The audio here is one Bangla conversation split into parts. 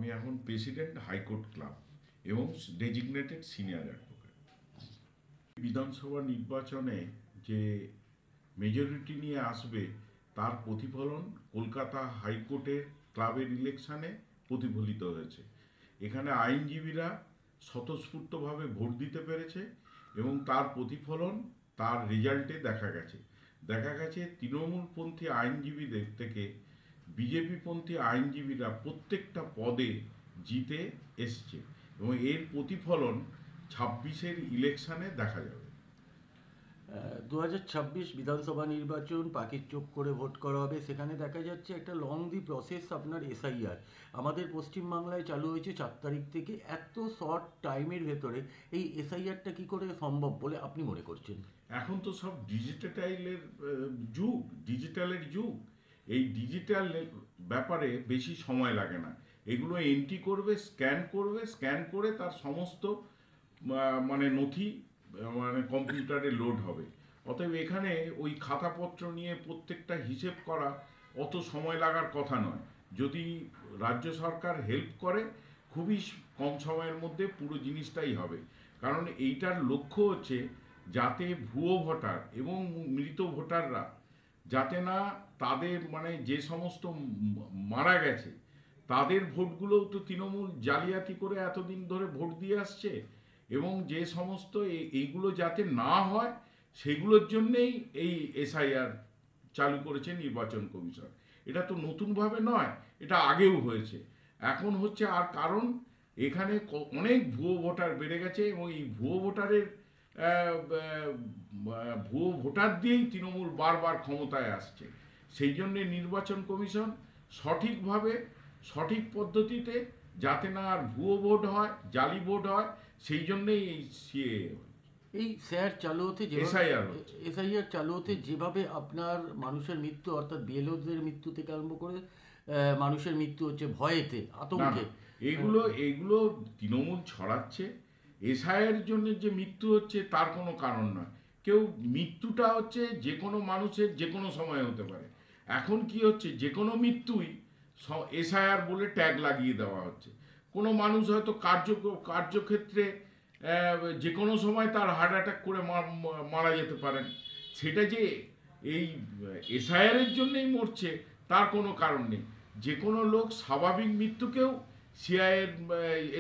আমি এখন প্রেসিডেন্ট হাইকোর্ট ক্লাব এবং ডেজিগনেটেড সিনিয়র অ্যাডভোকেট। বিধানসভা নির্বাচনে যে মেজরিটি নিয়ে আসবে তার প্রতিফলন কলকাতা হাইকোর্টের ক্লাবের ইলেকশনে প্রতিফলিত হয়েছে। এখানে আইনজীবীরা স্বতঃস্ফূর্তভাবে ভোট দিতে পেরেছে এবং তার প্রতিফলন তার রেজাল্টে দেখা গেছে তৃণমূলপন্থী আইনজীবীদের থেকে বিজেপিপন্থী আইনজীবীরা প্রত্যেকটা পদে জিতে এসছে এবং এর প্রতিফলন 26-এর ইলেকশনে দেখা যাবে। 2026 বিধানসভা নির্বাচন পাখির চোখ করে ভোট করা হবে। সেখানে দেখা যাচ্ছে একটা লং দি প্রসেস আপনার এসআইআর আমাদের পশ্চিমবাংলায় চালু হয়েছে 4 তারিখ থেকে। এত শর্ট টাইমের ভেতরে এই এসআইআরটা কি করে সম্ভব বলে আপনি মনে করছেন? এখন তো সব ডিজিটালের যুগ। এই ডিজিটাল ব্যাপারে বেশি সময় লাগে না। এগুলো এন্ট্রি করবে, স্ক্যান করে তার সমস্ত নথি কম্পিউটারে লোড হবে। অতএব এখানে ওই খাতাপত্র নিয়ে প্রত্যেকটা হিসেব করা অত সময় লাগার কথা নয়। যদি রাজ্য সরকার হেল্প করে খুবই কম সময়ের মধ্যে পুরো জিনিসটাই হবে। কারণ এইটার লক্ষ্য হচ্ছে যাতে ভুয়ো ভোটার এবং মৃত ভোটাররা যাতে না তাদের যে সমস্ত মারা গেছে তাদের ভোটগুলোও তো তৃণমূল জালিয়াতি করে এতদিন ধরে ভোট দিয়ে আসছে এবং যে সমস্ত এইগুলো যাতে না হয় সেগুলোর জন্যেই এই এসআইআর চালু করেছে নির্বাচন কমিশন। এটা তো নতুনভাবে নয়, এটা আগেও হয়েছে, এখন হচ্ছে। আর কারণ এখানে অনেক ভুয়ো ভোটার বেড়ে গেছে এবং এই ভুয়ো ভোটার দিয়েই তৃণমূল বারবার ক্ষমতায় আসছে। সেই জন্যে নির্বাচন কমিশন সঠিকভাবে সঠিক পদ্ধতিতে যাতে না আর ভুয়ো ভোট হয়, জালি ভোট হয়, সেই জন্যেই এই এসআইআর চালু হতে যেভাবে আপনার মানুষের মৃত্যু, অর্থাৎ বিএলওদের মৃত্যু থেকে আরম্ভ করে মানুষের মৃত্যু হচ্ছে ভয়েতে, আতঙ্কে, এগুলো তৃণমূল ছড়াচ্ছে। এসআইআর জন্য যে মৃত্যু হচ্ছে তার কোনো কারণ নয়। মৃত্যুটা হচ্ছে যে কোনো মানুষের যে কোনো সময় হতে পারে। এখন কি হচ্ছে, যে কোনো মৃত্যুই এসআইআর বলে ট্যাগ লাগিয়ে দেওয়া হচ্ছে। কোনো মানুষ হয়তো কার্যক্ষেত্রে যে কোনো সময় তার হার্ট অ্যাটাক করে মারা যেতে পারেন। সেটা যে এই এসআইআরের জন্যই মরছে তার কোনো কারণ নেই। যে কোনো লোক স্বাভাবিক মৃত্যুকেও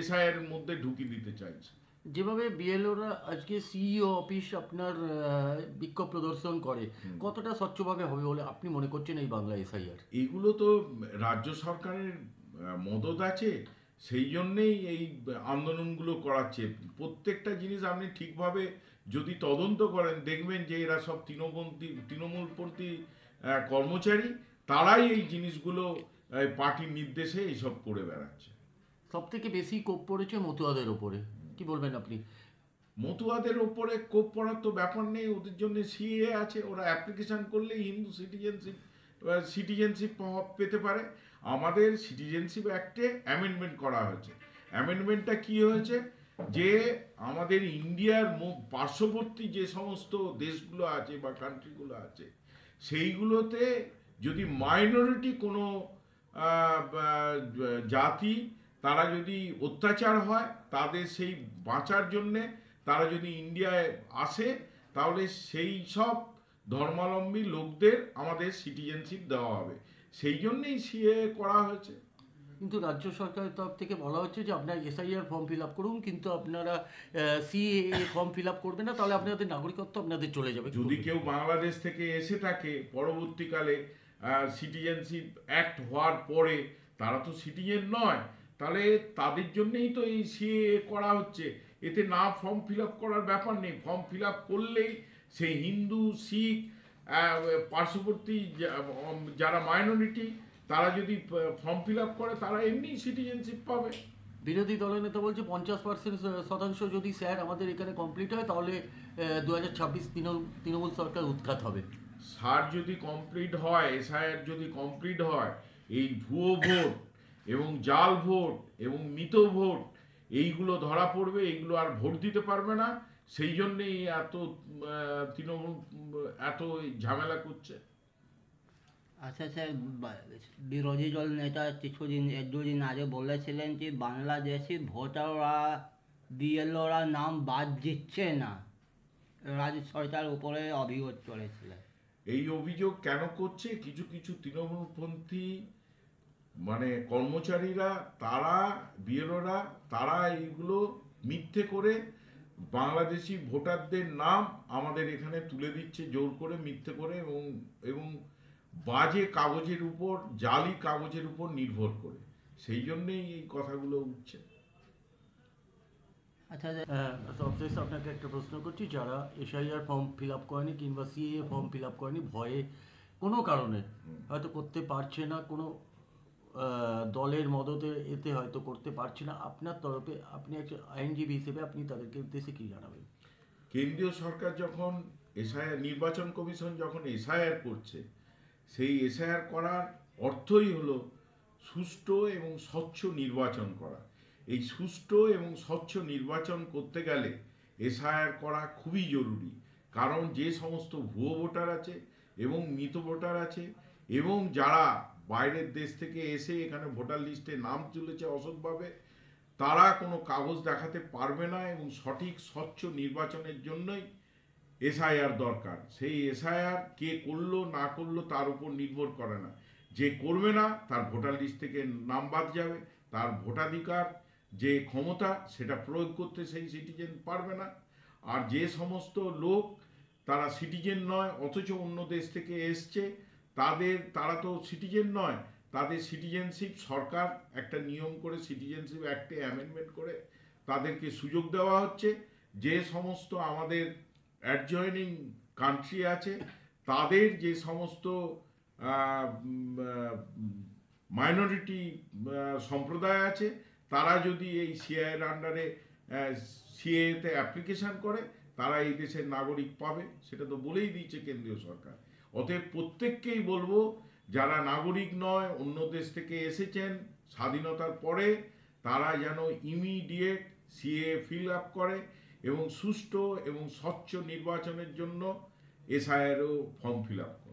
এসআইআর মধ্যে ঢুকিয়ে দিতে চাইছে। যেভাবে বিএলওরা আজকে সিইও অফিস আপনার বিক্ষোভ প্রদর্শন করে, কতটা স্বচ্ছভাবে হবে বলে আপনি মনে করছেন এই বাংলা এসআইআর? এইগুলো তো রাজ্য সরকারের মদত আছে, সেই জন্যেই এই আন্দোলনগুলো করাচ্ছে। প্রত্যেকটা জিনিস আপনি ঠিকভাবে যদি তদন্ত করেন দেখবেন যে এরা সব তৃণমূলপন্থী কর্মচারী, তারাই এই জিনিসগুলো পার্টির নির্দেশে এইসব করে বেড়াচ্ছে। সব থেকে বেশি কোপ পড়েছে মতুয়াদের ওপরে, কি বলবেন আপনি? মতুয়াদের ওপরে কোপ পড়ার তো ব্যাপার নেই, ওদের জন্য সিএ আছে। ওরা অ্যাপ্লিকেশন করলেই হিন্দু সিটিজেনশিপ পেতে পারে। আমাদের সিটিজেনশিপ অ্যাক্টে অ্যামেন্ডমেন্ট করা হয়েছে। অ্যামেন্ডমেন্টটা কি হয়েছে, যে আমাদের ইন্ডিয়ার পার্শ্ববর্তী যে সমস্ত দেশগুলো আছে বা কান্ট্রিগুলো আছে সেইগুলোতে যদি মাইনরিটি কোনো জাতি তারা যদি অত্যাচার হয়, তাদের সেই বাঁচার জন্যে তারা যদি ইন্ডিয়ায় আসে, তাহলে সেই সব ধর্মাবলম্বী লোকদের আমাদের সিটিজেনশিপ দেওয়া হবে। সেই জন্যেই সিএ করা হয়েছে। কিন্তু রাজ্য সরকারের তরফ থেকে বলা হচ্ছে যে আপনারা এসআইআর ফর্ম ফিল আপ করুন, কিন্তু আপনারা সিএএ ফর্ম ফিল আপ করবেন না, তাহলে আপনাদের নাগরিকত্ব আপনাদের চলে যাবে। যদি কেউ বাংলাদেশ থেকে এসে থাকে পরবর্তীকালে সিটিজেনশিপ অ্যাক্ট হওয়ার পরে, তারা তো সিটিজেন নয়, তাহলে তাদের জন্যেই তো এই সিএএ করা হচ্ছে। এতে না ফর্ম ফিল আপ করার ব্যাপার নেই। ফর্ম ফিল আপ করলেই সেই হিন্দু, শিখ, পার্শ্ববর্তী যারা মাইনরিটি তারা যদি ফর্ম ফিল আপ করে তারা এমনি সিটিজেনশিপ পাবে। বিরোধী দলনেতা বলছে 50% যদি স্যার আমাদের এখানে কমপ্লিট হয় তাহলে 2026 তৃণমূল সরকার উৎখাত হবে। স্যার যদি কমপ্লিট হয়, এসআইআর যদি কমপ্লিট হয়, এই ভুয়ো ভোট এবং জাল ভোট এবং মৃত ভোট এইগুলো ধরা পড়বে, এইগুলো আর ভোট দিতে পারবে না। সেই জন্যেই তৃণমূল এত ঝামেলা করছে। আচ্ছা স্যার, বিরোধী দল নেতা দুদিন আগে বলেছিলেন যে বাংলাদেশি ভোটাররা বিএলওরা নাম বাদ দিচ্ছে না, রাজ্য সরকার উপরে অভিযোগ করেছিলেন। এই অভিযোগ কেন করছে? কিছু কিছু তৃণমূলপন্থী মানে কর্মচারীরা, তারা বিএলওরা, তারা এইগুলো মিথ্যে করে বাংলাদেশি ভোটারদের নাম আমাদের এখানে তুলে দিচ্ছে জোর করে, মিথ্যে করে, এবং এবং বাজে কাগজের উপর, জালি কাগজের উপর নির্ভর করে। সেই জন্যেই এই কথাগুলো উঠছে। আচ্ছা স্যার, সবশেষ আপনাকে একটা প্রশ্ন করছি, যারা এসআইআর ফর্ম ফিল আপ করেনি কিংবা সিএএ ফর্ম ফিল আপ করেনি, ভয়ে কোনো কারণে হয়তো করতে পারছে না, কোনো দলের মদতে এতে হয়তো করতে পারছে না, আপনার তরফে আপনি একটা আইনজীবী হিসেবে আপনি তাদেরকে উদ্দেশ্যে কী জানাবেন? কেন্দ্রীয় সরকার যখন এসআইআর, নির্বাচন কমিশন যখন এসআইআর করছে, সেই এসআইআর করার অর্থই হলো সুষ্ঠু এবং স্বচ্ছ নির্বাচন করা। এই সুষ্ঠু এবং স্বচ্ছ নির্বাচন করতে গেলে এসআইআর করা খুবই জরুরি। কারণ যে সমস্ত ভুয়ো ভোটার আছে এবং মৃত ভোটার আছে, এবং যারা বাইরের দেশ থেকে এসে এখানে ভোটার লিস্টে নাম তুলেছে অসৎভাবে, তারা কোনো কাগজ দেখাতে পারবে না। এবং সঠিক স্বচ্ছ নির্বাচনের জন্যই এসআইআর দরকার। সেই এসআইআর কে করলো না করলো তার উপর নির্ভর করে না। যে করবে না তার ভোটার লিস্ট থেকে নাম বাদ যাবে, তার ভোটাধিকার যে ক্ষমতা সেটা প্রয়োগ করতে সেই সিটিজেন পারবে না। আর যে সমস্ত লোক তারা সিটিজেন নয় অথচ অন্য দেশ থেকে এসছে, তারা তো সিটিজেন নয়, তাদের সিটিজেনশিপ সরকার একটা নিয়ম করে সিটিজেনশিপ অ্যাক্টে অ্যামেন্ডমেন্ট করে তাদেরকে সুযোগ দেওয়া হচ্ছে। যে সমস্ত আমাদের অ্যাডজয়নিং কান্ট্রি আছে, তাদের যে সমস্ত মাইনরিটি সম্প্রদায় আছে, তারা যদি এই সিএর আন্ডারে সিএতে অ্যাপ্লিকেশন করে, তারা এই দেশের নাগরিক পাবে। সেটা তো বলেই দিয়েছে কেন্দ্রীয় সরকার। অতএব প্রত্যেককেই বলবো, যারা নাগরিক নয়, অন্য দেশ থেকে এসেছেন স্বাধীনতার পরে, তারা যেন ইমিডিয়েট সিএ ফিল আপ করে এবং সুষ্ঠু এবং স্বচ্ছ নির্বাচনের জন্য এসআইআরও ফর্ম ফিল আপ করে।